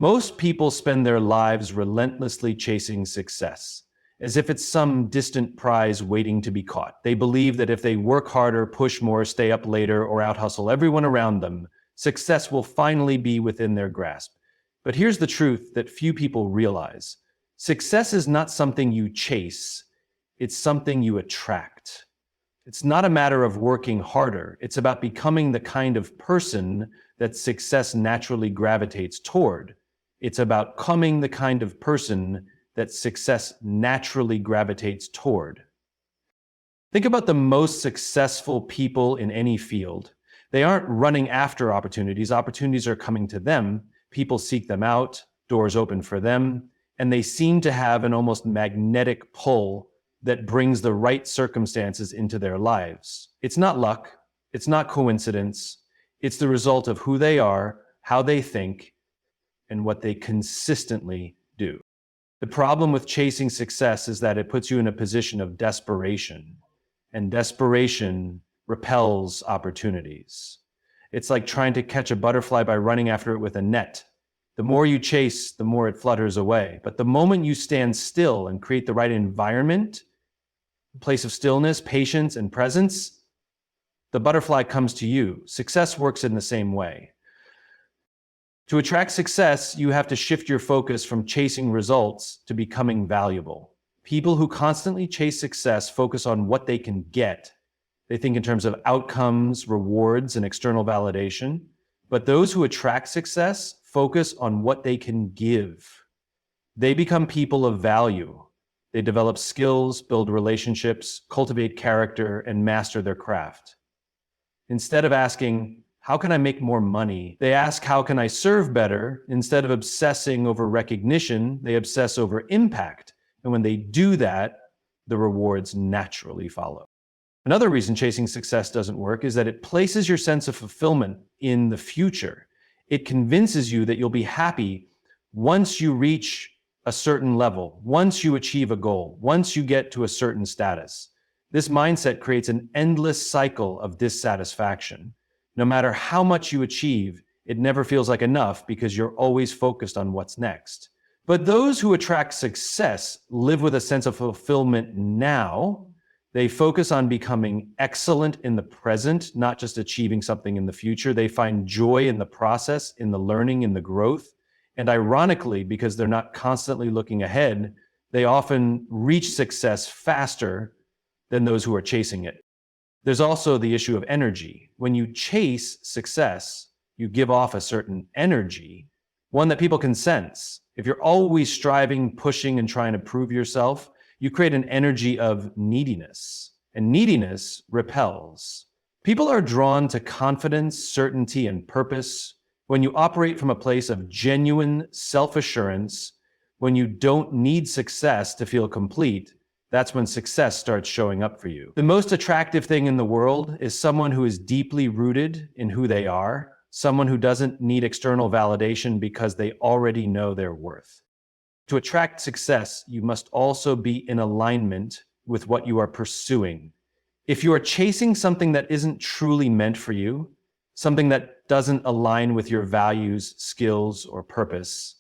Most people spend their lives relentlessly chasing success, as if it's some distant prize waiting to be caught. They believe that if they work harder, push more, stay up later, or out-hustle everyone around them, success will finally be within their grasp. But here's the truth that few people realize. Success is not something you chase, it's something you attract. It's not a matter of working harder, it's about becoming the kind of person that success naturally gravitates toward. It's about becoming the kind of person that success naturally gravitates toward. Think about the most successful people in any field. They aren't running after opportunities. Opportunities are coming to them. People seek them out, doors open for them, and they seem to have an almost magnetic pull that brings the right circumstances into their lives. It's not luck. It's not coincidence. It's the result of who they are, how they think, and what they consistently do. The problem with chasing success is that it puts you in a position of desperation, and desperation repels opportunities. It's like trying to catch a butterfly by running after it with a net. The more you chase, the more it flutters away. But the moment you stand still and create the right environment, a place of stillness, patience, and presence, the butterfly comes to you. Success works in the same way. To attract success, you have to shift your focus from chasing results to becoming valuable. People who constantly chase success focus on what they can get. They think in terms of outcomes, rewards, and external validation. But those who attract success focus on what they can give. They become people of value. They develop skills, build relationships, cultivate character, and master their craft. Instead of asking, how can I make more money? They ask, how can I serve better? Instead of obsessing over recognition, they obsess over impact. And when they do that, the rewards naturally follow. Another reason chasing success doesn't work is that it places your sense of fulfillment in the future. It convinces you that you'll be happy once you reach a certain level, once you achieve a goal, once you get to a certain status. This mindset creates an endless cycle of dissatisfaction. No matter how much you achieve, it never feels like enough because you're always focused on what's next. But those who attract success live with a sense of fulfillment now. They focus on becoming excellent in the present, not just achieving something in the future. They find joy in the process, in the learning, in the growth. And ironically, because they're not constantly looking ahead, they often reach success faster than those who are chasing it. There's also the issue of energy. When you chase success, you give off a certain energy, one that people can sense. If you're always striving, pushing, and trying to prove yourself, you create an energy of neediness, and neediness repels. People are drawn to confidence, certainty, and purpose. When you operate from a place of genuine self-assurance, when you don't need success to feel complete, that's when success starts showing up for you. The most attractive thing in the world is someone who is deeply rooted in who they are, someone who doesn't need external validation because they already know their worth. To attract success, you must also be in alignment with what you are pursuing. If you are chasing something that isn't truly meant for you, something that doesn't align with your values, skills, or purpose,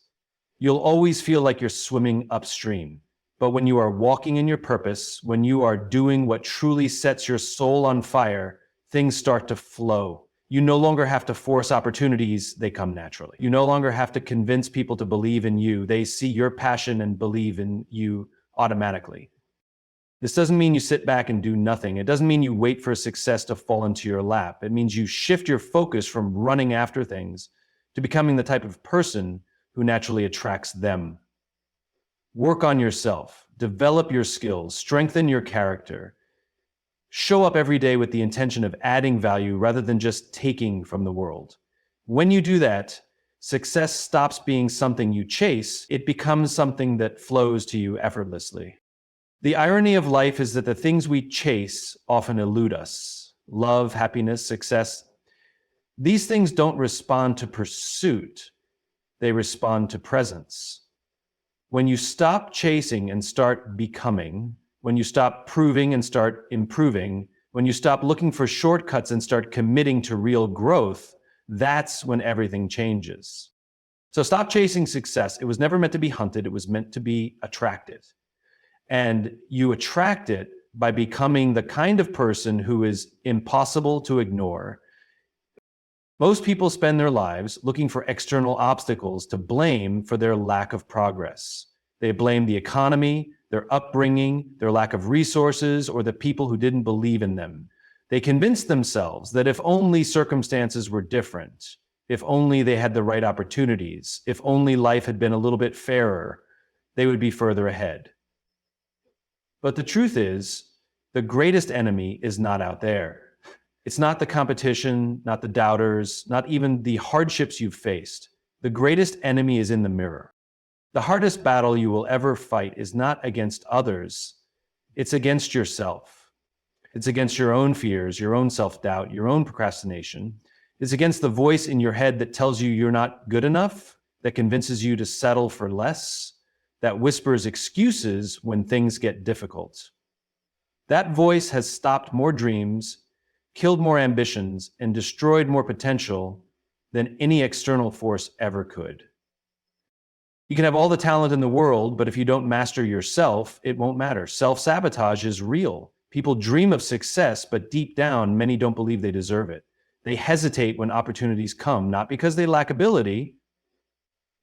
you'll always feel like you're swimming upstream. But when you are walking in your purpose, when you are doing what truly sets your soul on fire, things start to flow. You no longer have to force opportunities, they come naturally. You no longer have to convince people to believe in you. They see your passion and believe in you automatically. This doesn't mean you sit back and do nothing. It doesn't mean you wait for success to fall into your lap. It means you shift your focus from running after things to becoming the type of person who naturally attracts them. Work on yourself, develop your skills, strengthen your character. Show up every day with the intention of adding value rather than just taking from the world. When you do that, success stops being something you chase. It becomes something that flows to you effortlessly. The irony of life is that the things we chase often elude us. Love, happiness, success. These things don't respond to pursuit. They respond to presence. When you stop chasing and start becoming, when you stop proving and start improving, when you stop looking for shortcuts and start committing to real growth, that's when everything changes. So stop chasing success. It was never meant to be hunted. It was meant to be attracted. And you attract it by becoming the kind of person who is impossible to ignore. Most people spend their lives looking for external obstacles to blame for their lack of progress. They blame the economy, their upbringing, their lack of resources, or the people who didn't believe in them. They convince themselves that if only circumstances were different, if only they had the right opportunities, if only life had been a little bit fairer, they would be further ahead. But the truth is, the greatest enemy is not out there. It's not the competition, not the doubters, not even the hardships you've faced. The greatest enemy is in the mirror. The hardest battle you will ever fight is not against others, it's against yourself. It's against your own fears, your own self-doubt, your own procrastination. It's against the voice in your head that tells you you're not good enough, that convinces you to settle for less, that whispers excuses when things get difficult. That voice has stopped more dreams, killed more ambitions, and destroyed more potential than any external force ever could. You can have all the talent in the world, but if you don't master yourself, it won't matter. Self-sabotage is real. People dream of success, but deep down, many don't believe they deserve it. They hesitate when opportunities come, not because they lack ability,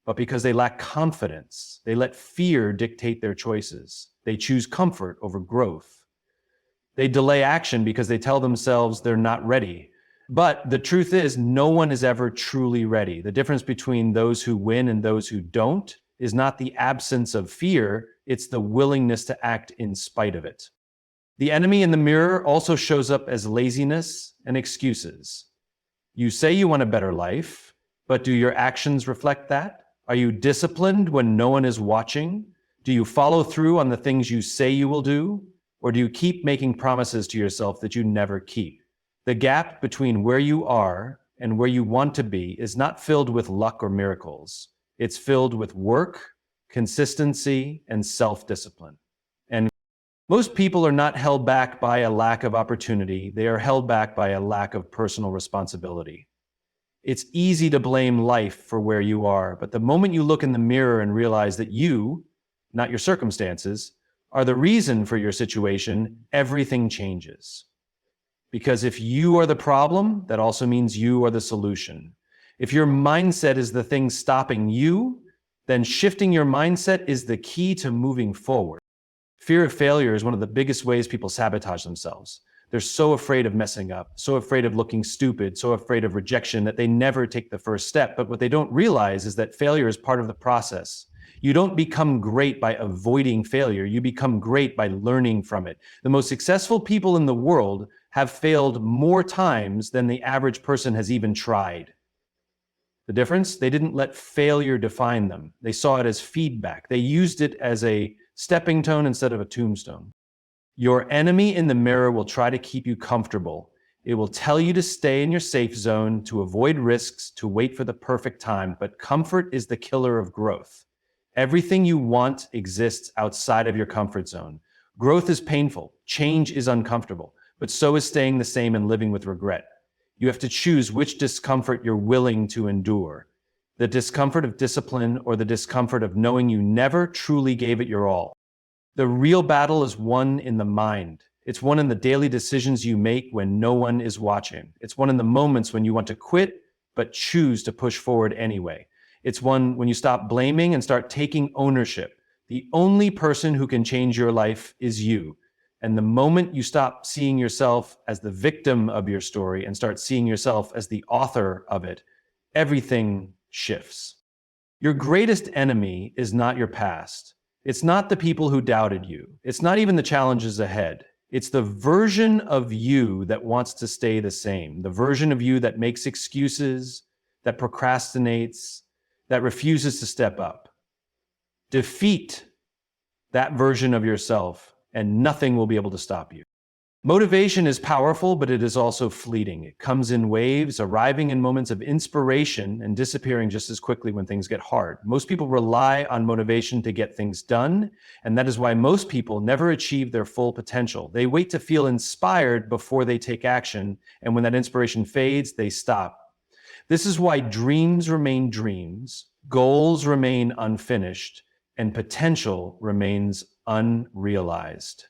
but because they lack confidence. They let fear dictate their choices. They choose comfort over growth. They delay action because they tell themselves they're not ready. But the truth is, no one is ever truly ready. The difference between those who win and those who don't is not the absence of fear, it's the willingness to act in spite of it. The enemy in the mirror also shows up as laziness and excuses. You say you want a better life, but do your actions reflect that? Are you disciplined when no one is watching? Do you follow through on the things you say you will do? Or do you keep making promises to yourself that you never keep? The gap between where you are and where you want to be is not filled with luck or miracles. It's filled with work, consistency, and self-discipline. And most people are not held back by a lack of opportunity. They are held back by a lack of personal responsibility. It's easy to blame life for where you are, but the moment you look in the mirror and realize that you, not your circumstances, are the reason for your situation, everything changes. Because if you are the problem, that also means you are the solution. If your mindset is the thing stopping you, then shifting your mindset is the key to moving forward. Fear of failure is one of the biggest ways people sabotage themselves. They're so afraid of messing up, so afraid of looking stupid, so afraid of rejection that they never take the first step. But what they don't realize is that failure is part of the process. You don't become great by avoiding failure. You become great by learning from it. The most successful people in the world have failed more times than the average person has even tried. The difference? They didn't let failure define them. They saw it as feedback. They used it as a stepping stone instead of a tombstone. Your enemy in the mirror will try to keep you comfortable. It will tell you to stay in your safe zone, to avoid risks, to wait for the perfect time. But comfort is the killer of growth. Everything you want exists outside of your comfort zone. Growth is painful. Change is uncomfortable. But so is staying the same and living with regret. You have to choose which discomfort you're willing to endure. The discomfort of discipline or the discomfort of knowing you never truly gave it your all. The real battle is won in the mind. It's won in the daily decisions you make when no one is watching. It's won in the moments when you want to quit, but choose to push forward anyway. It's one when you stop blaming and start taking ownership. The only person who can change your life is you. And the moment you stop seeing yourself as the victim of your story and start seeing yourself as the author of it, everything shifts. Your greatest enemy is not your past. It's not the people who doubted you. It's not even the challenges ahead. It's the version of you that wants to stay the same. The version of you that makes excuses, that procrastinates, that refuses to step up. Defeat that version of yourself, and nothing will be able to stop you. Motivation is powerful, but it is also fleeting. It comes in waves, arriving in moments of inspiration and disappearing just as quickly when things get hard. Most people rely on motivation to get things done, and that is why most people never achieve their full potential. They wait to feel inspired before they take action, and when that inspiration fades, they stop. This is why dreams remain dreams, goals remain unfinished, and potential remains unrealized.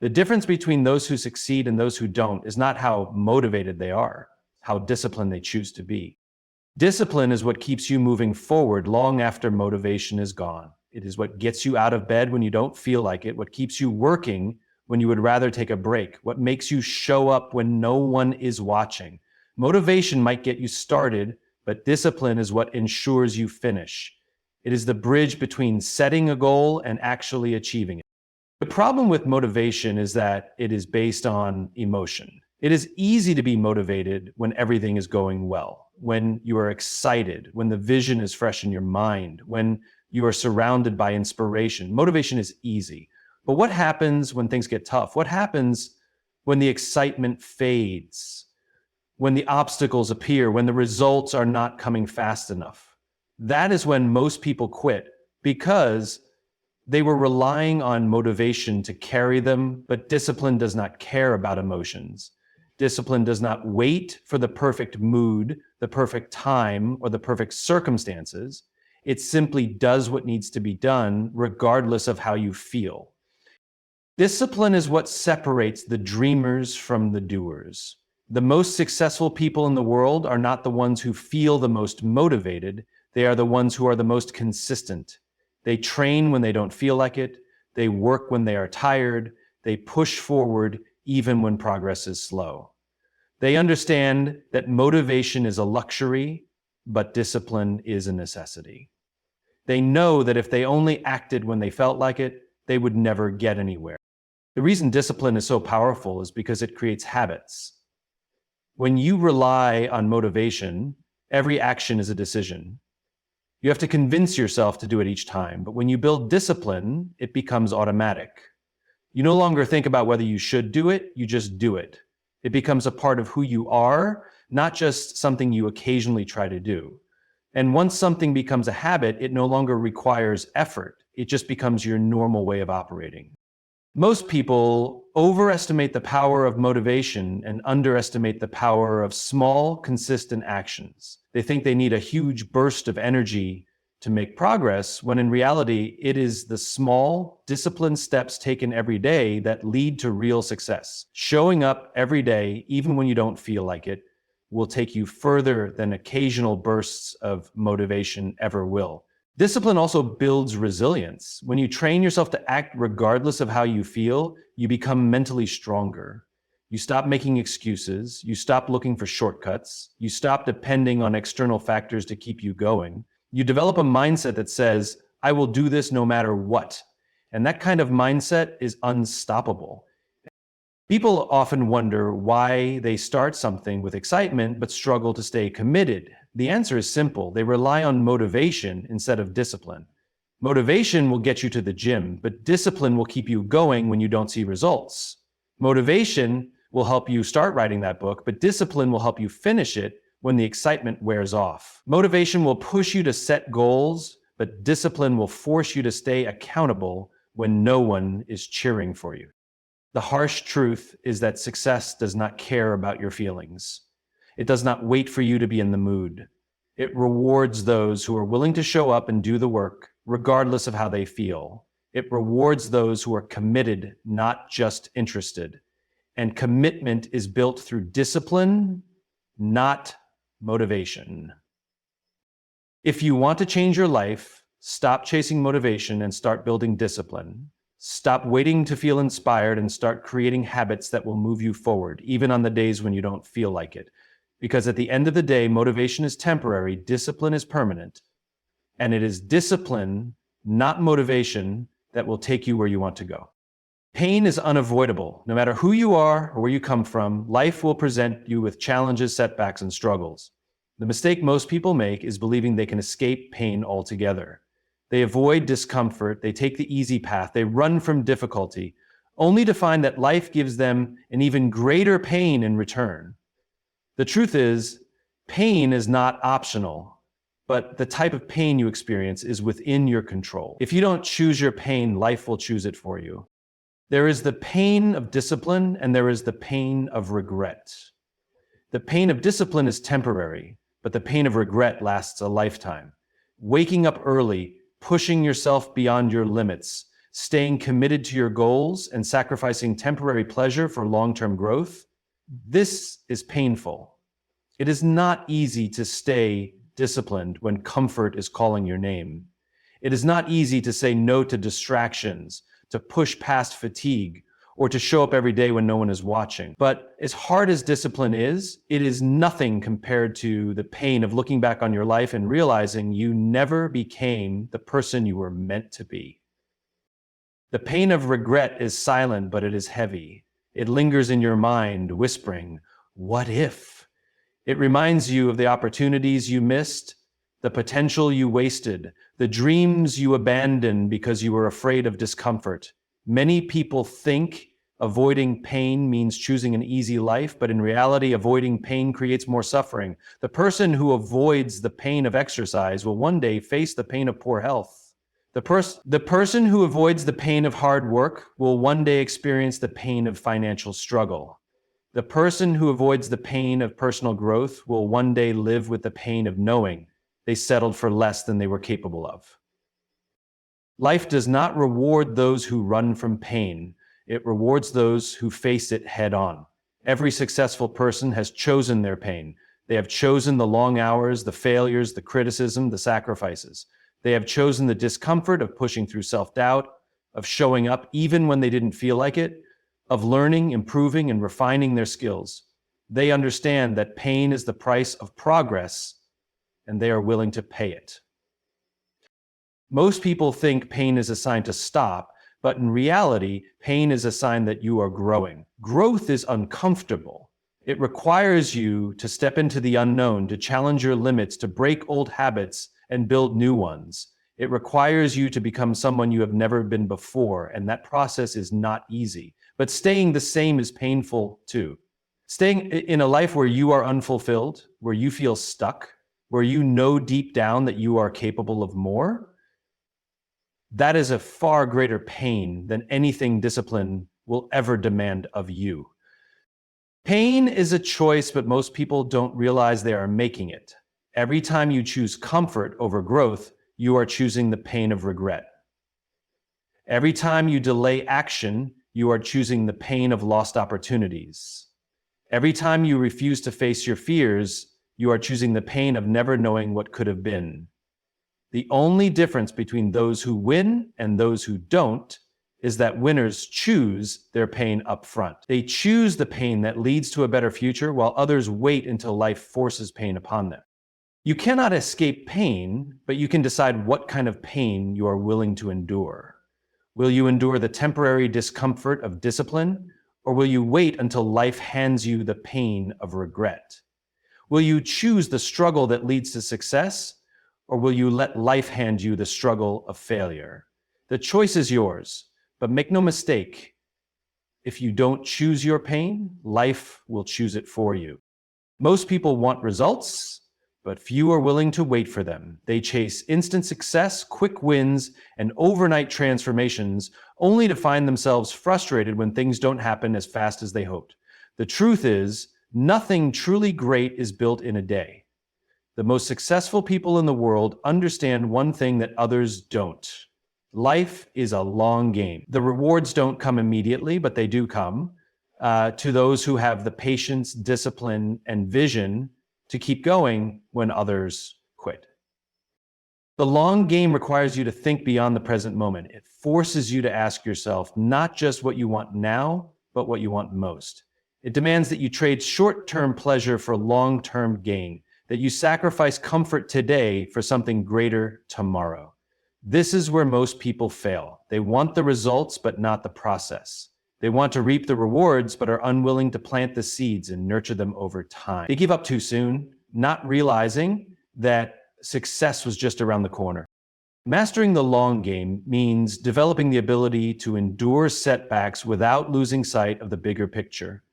The difference between those who succeed and those who don't is not how motivated they are, how disciplined they choose to be. Discipline is what keeps you moving forward long after motivation is gone. It is what gets you out of bed when you don't feel like it, what keeps you working when you would rather take a break, what makes you show up when no one is watching. Motivation might get you started, but discipline is what ensures you finish. It is the bridge between setting a goal and actually achieving it. The problem with motivation is that it is based on emotion. It is easy to be motivated when everything is going well, when you are excited, when the vision is fresh in your mind, when you are surrounded by inspiration. Motivation is easy. But what happens when things get tough? What happens when the excitement fades, when the obstacles appear, when the results are not coming fast enough? That is when most people quit, because they were relying on motivation to carry them, but discipline does not care about emotions. Discipline does not wait for the perfect mood, the perfect time, or the perfect circumstances. It simply does what needs to be done, regardless of how you feel. Discipline is what separates the dreamers from the doers. The most successful people in the world are not the ones who feel the most motivated. They are the ones who are the most consistent. They train when they don't feel like it. They work when they are tired. They push forward even when progress is slow. They understand that motivation is a luxury, but discipline is a necessity. They know that if they only acted when they felt like it, they would never get anywhere. The reason discipline is so powerful is because it creates habits. When you rely on motivation, every action is a decision. You have to convince yourself to do it each time, but when you build discipline, it becomes automatic. You no longer think about whether you should do it, you just do it. It becomes a part of who you are, not just something you occasionally try to do. And once something becomes a habit, it no longer requires effort. It just becomes your normal way of operating. Most people overestimate the power of motivation and underestimate the power of small, consistent actions. They think they need a huge burst of energy to make progress, when in reality, it is the small, disciplined steps taken every day that lead to real success. Showing up every day, even when you don't feel like it, will take you further than occasional bursts of motivation ever will. Discipline also builds resilience. When you train yourself to act regardless of how you feel, you become mentally stronger. You stop making excuses. You stop looking for shortcuts. You stop depending on external factors to keep you going. You develop a mindset that says, I will do this no matter what. And that kind of mindset is unstoppable. People often wonder why they start something with excitement but struggle to stay committed. The answer is simple. They rely on motivation instead of discipline. Motivation will get you to the gym, but discipline will keep you going when you don't see results. Motivation will help you start writing that book, but discipline will help you finish it when the excitement wears off. Motivation will push you to set goals, but discipline will force you to stay accountable when no one is cheering for you. The harsh truth is that success does not care about your feelings. It does not wait for you to be in the mood. It rewards those who are willing to show up and do the work, regardless of how they feel. It rewards those who are committed, not just interested. And commitment is built through discipline, not motivation. If you want to change your life, stop chasing motivation and start building discipline. Stop waiting to feel inspired and start creating habits that will move you forward, even on the days when you don't feel like it. Because at the end of the day, motivation is temporary, discipline is permanent. And it is discipline, not motivation, that will take you where you want to go. Pain is unavoidable. No matter who you are or where you come from, life will present you with challenges, setbacks, and struggles. The mistake most people make is believing they can escape pain altogether. They avoid discomfort, they take the easy path, they run from difficulty, only to find that life gives them an even greater pain in return. The truth is, pain is not optional, but the type of pain you experience is within your control. If you don't choose your pain, life will choose it for you. There is the pain of discipline and there is the pain of regret. The pain of discipline is temporary, but the pain of regret lasts a lifetime. Waking up early, pushing yourself beyond your limits, staying committed to your goals, and sacrificing temporary pleasure for long-term growth, this is painful. It is not easy to stay disciplined when comfort is calling your name. It is not easy to say no to distractions, to push past fatigue, or to show up every day when no one is watching. But as hard as discipline is, it is nothing compared to the pain of looking back on your life and realizing you never became the person you were meant to be. The pain of regret is silent, but it is heavy. It lingers in your mind, whispering, "What if?" It reminds you of the opportunities you missed, the potential you wasted, the dreams you abandoned because you were afraid of discomfort. Many people think avoiding pain means choosing an easy life, but in reality, avoiding pain creates more suffering. The person who avoids the pain of exercise will one day face the pain of poor health. The person who avoids the pain of hard work will one day experience the pain of financial struggle. The person who avoids the pain of personal growth will one day live with the pain of knowing they settled for less than they were capable of. Life does not reward those who run from pain. It rewards those who face it head on. Every successful person has chosen their pain. They have chosen the long hours, the failures, the criticism, the sacrifices. They have chosen the discomfort of pushing through self-doubt, of showing up even when they didn't feel like it, of learning, improving, and refining their skills. They understand that pain is the price of progress, and they are willing to pay it. Most people think pain is a sign to stop, but in reality, pain is a sign that you are growing. Growth is uncomfortable. It requires you to step into the unknown, to challenge your limits, to break old habits and build new ones. It requires you to become someone you have never been before, and that process is not easy. But staying the same is painful too. Staying in a life where you are unfulfilled, where you feel stuck, where you know deep down that you are capable of more, that is a far greater pain than anything discipline will ever demand of you. Pain is a choice, but most people don't realize they are making it. Every time you choose comfort over growth, you are choosing the pain of regret. Every time you delay action, you are choosing the pain of lost opportunities. Every time you refuse to face your fears, you are choosing the pain of never knowing what could have been. The only difference between those who win and those who don't is that winners choose their pain up front. They choose the pain that leads to a better future, while others wait until life forces pain upon them. You cannot escape pain, but you can decide what kind of pain you are willing to endure. Will you endure the temporary discomfort of discipline, or will you wait until life hands you the pain of regret? Will you choose the struggle that leads to success, or will you let life hand you the struggle of failure? The choice is yours, but make no mistake, if you don't choose your pain, life will choose it for you. Most people want results, but few are willing to wait for them. They chase instant success, quick wins, and overnight transformations, only to find themselves frustrated when things don't happen as fast as they hoped. The truth is, nothing truly great is built in a day. The most successful people in the world understand one thing that others don't. Life is a long game. The rewards don't come immediately, but they do come to those who have the patience, discipline, and vision to keep going when others quit. The long game requires you to think beyond the present moment. It forces you to ask yourself not just what you want now, but what you want most. It demands that you trade short-term pleasure for long-term gain, that you sacrifice comfort today for something greater tomorrow. This is where most people fail. They want the results, but not the process. They want to reap the rewards, but are unwilling to plant the seeds and nurture them over time. They give up too soon, not realizing that success was just around the corner. Mastering the long game means developing the ability to endure setbacks without losing sight of the bigger picture.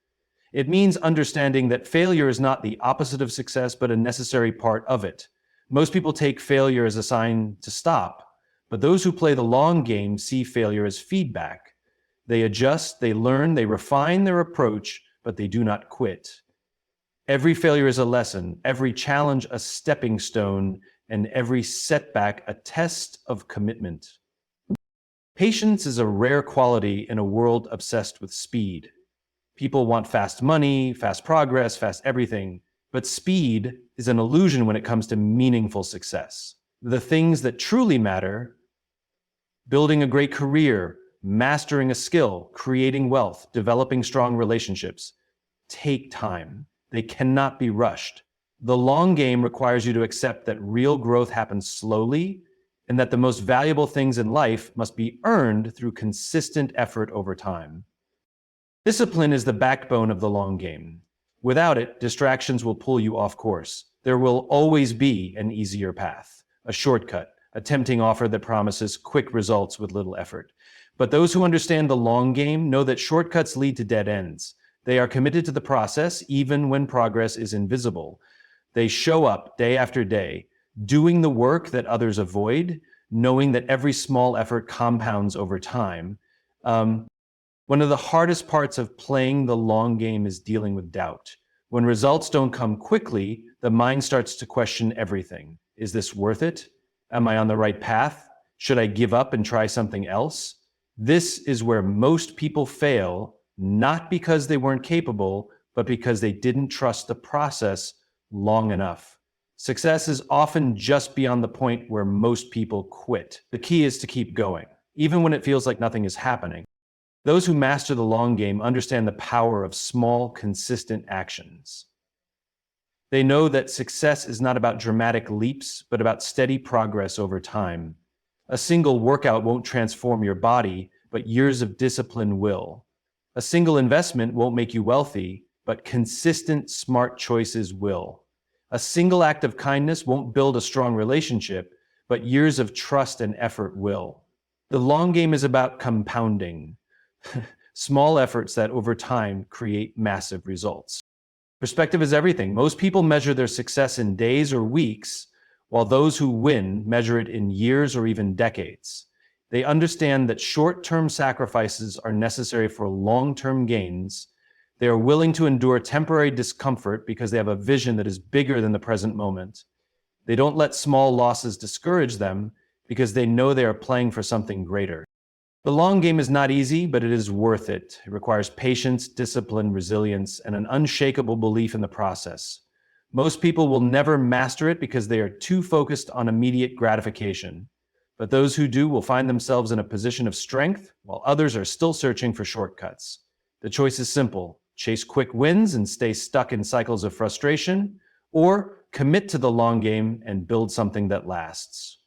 It means understanding that failure is not the opposite of success, but a necessary part of it. Most people take failure as a sign to stop, but those who play the long game see failure as feedback. They adjust, they learn, they refine their approach, but they do not quit. Every failure is a lesson, every challenge a stepping stone, and every setback a test of commitment. Patience is a rare quality in a world obsessed with speed. People want fast money, fast progress, fast everything. But speed is an illusion when it comes to meaningful success. The things that truly matter, building a great career, mastering a skill, creating wealth, developing strong relationships, take time. They cannot be rushed. The long game requires you to accept that real growth happens slowly and that the most valuable things in life must be earned through consistent effort over time. Discipline is the backbone of the long game. Without it, distractions will pull you off course. There will always be an easier path, a shortcut, a tempting offer that promises quick results with little effort. But those who understand the long game know that shortcuts lead to dead ends. They are committed to the process even when progress is invisible. They show up day after day, doing the work that others avoid, knowing that every small effort compounds over time. One of the hardest parts of playing the long game is dealing with doubt. When results don't come quickly, the mind starts to question everything. Is this worth it? Am I on the right path? Should I give up and try something else? This is where most people fail, not because they weren't capable, but because they didn't trust the process long enough. Success is often just beyond the point where most people quit. The key is to keep going, even when it feels like nothing is happening. Those who master the long game understand the power of small, consistent actions. They know that success is not about dramatic leaps, but about steady progress over time. A single workout won't transform your body, but years of discipline will. A single investment won't make you wealthy, but consistent, smart choices will. A single act of kindness won't build a strong relationship, but years of trust and effort will. The long game is about compounding. Small efforts that over time create massive results. Perspective is everything. Most people measure their success in days or weeks, while those who win measure it in years or even decades. They understand that short-term sacrifices are necessary for long-term gains. They are willing to endure temporary discomfort because they have a vision that is bigger than the present moment. They don't let small losses discourage them because they know they are playing for something greater. The long game is not easy, but it is worth it. It requires patience, discipline, resilience, and an unshakable belief in the process. Most people will never master it because they are too focused on immediate gratification. But those who do will find themselves in a position of strength, while others are still searching for shortcuts. The choice is simple: chase quick wins and stay stuck in cycles of frustration, or commit to the long game and build something that lasts.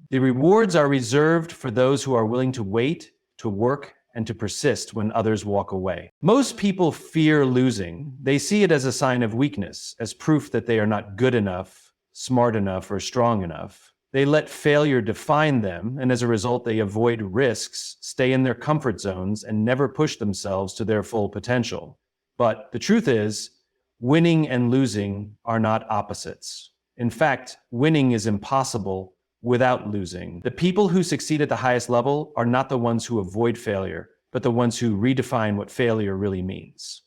The rewards are reserved for those who are willing to wait, to work, and to persist when others walk away. Most people fear losing. They see it as a sign of weakness, as proof that they are not good enough, smart enough, or strong enough. They let failure define them, and as a result, they avoid risks, stay in their comfort zones, and never push themselves to their full potential. But the truth is, winning and losing are not opposites. In fact, winning is impossible without losing. The people who succeed at the highest level are not the ones who avoid failure, but the ones who redefine what failure really means.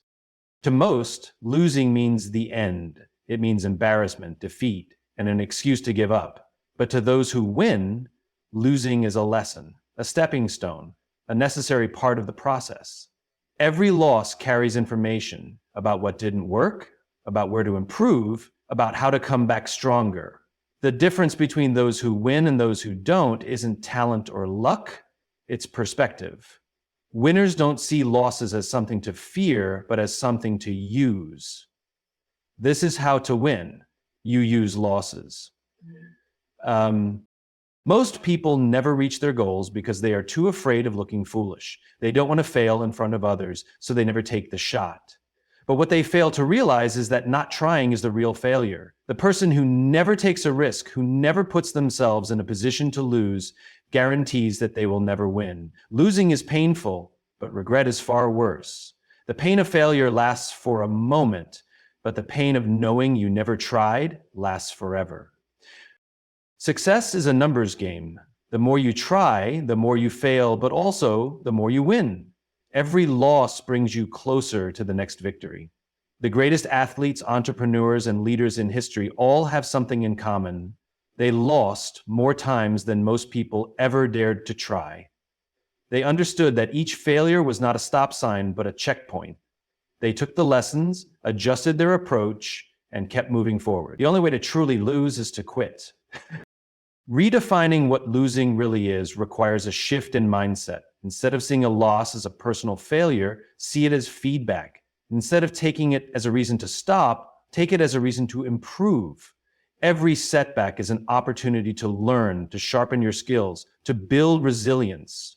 To most, losing means the end. It means embarrassment, defeat, and an excuse to give up. But to those who win, losing is a lesson, a stepping stone, a necessary part of the process. Every loss carries information about what didn't work, about where to improve, about how to come back stronger. The difference between those who win and those who don't isn't talent or luck, it's perspective. Winners don't see losses as something to fear, but as something to use. This is how to win. You use losses. Most people never reach their goals because they are too afraid of looking foolish. They don't want to fail in front of others, so they never take the shot. But what they fail to realize is that not trying is the real failure. The person who never takes a risk, who never puts themselves in a position to lose, guarantees that they will never win. Losing is painful, but regret is far worse. The pain of failure lasts for a moment, but the pain of knowing you never tried lasts forever. Success is a numbers game. The more you try, the more you fail, but also the more you win. Every loss brings you closer to the next victory. The greatest athletes, entrepreneurs, and leaders in history all have something in common. They lost more times than most people ever dared to try. They understood that each failure was not a stop sign, but a checkpoint. They took the lessons, adjusted their approach, and kept moving forward. The only way to truly lose is to quit. Redefining what losing really is requires a shift in mindset. Instead of seeing a loss as a personal failure, see it as feedback. Instead of taking it as a reason to stop, take it as a reason to improve. Every setback is an opportunity to learn, to sharpen your skills, to build resilience.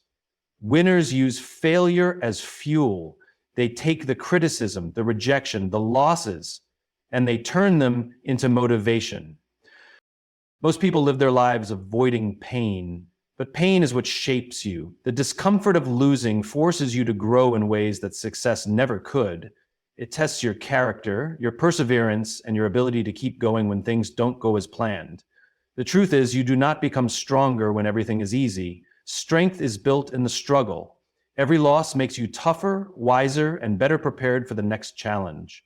Winners use failure as fuel. They take the criticism, the rejection, the losses, and they turn them into motivation. Most people live their lives avoiding pain, but pain is what shapes you. The discomfort of losing forces you to grow in ways that success never could. It tests your character, your perseverance, and your ability to keep going when things don't go as planned. The truth is, you do not become stronger when everything is easy. Strength is built in the struggle. Every loss makes you tougher, wiser, and better prepared for the next challenge.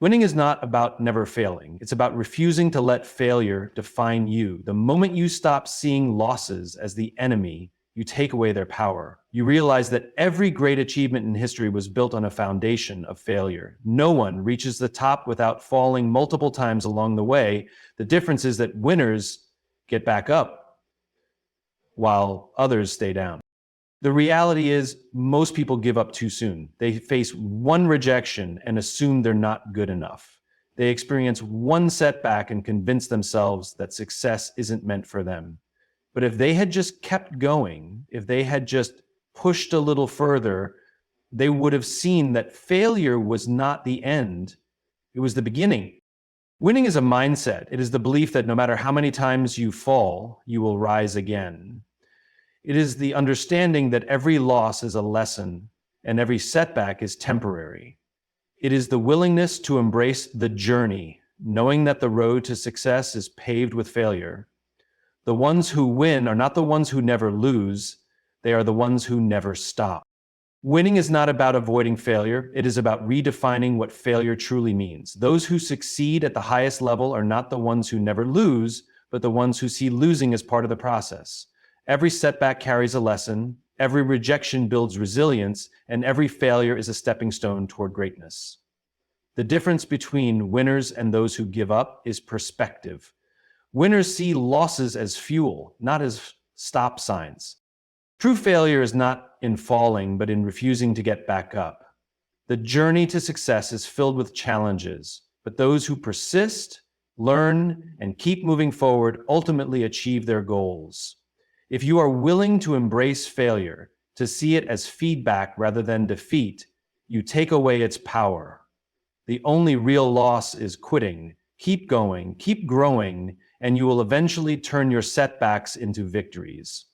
Winning is not about never failing. It's about refusing to let failure define you. The moment you stop seeing losses as the enemy, you take away their power. You realize that every great achievement in history was built on a foundation of failure. No one reaches the top without falling multiple times along the way. The difference is that winners get back up while others stay down. The reality is, most people give up too soon. They face one rejection and assume they're not good enough. They experience one setback and convince themselves that success isn't meant for them. But if they had just kept going, if they had just pushed a little further, they would have seen that failure was not the end. It was the beginning. Winning is a mindset. It is the belief that no matter how many times you fall, you will rise again. It is the understanding that every loss is a lesson and every setback is temporary. It is the willingness to embrace the journey, knowing that the road to success is paved with failure. The ones who win are not the ones who never lose, they are the ones who never stop. Winning is not about avoiding failure, it is about redefining what failure truly means. Those who succeed at the highest level are not the ones who never lose, but the ones who see losing as part of the process. Every setback carries a lesson, every rejection builds resilience, and every failure is a stepping stone toward greatness. The difference between winners and those who give up is perspective. Winners see losses as fuel, not as stop signs. True failure is not in falling, but in refusing to get back up. The journey to success is filled with challenges, but those who persist, learn, and keep moving forward ultimately achieve their goals. If you are willing to embrace failure, to see it as feedback rather than defeat, you take away its power. The only real loss is quitting. Keep going, keep growing, and you will eventually turn your setbacks into victories.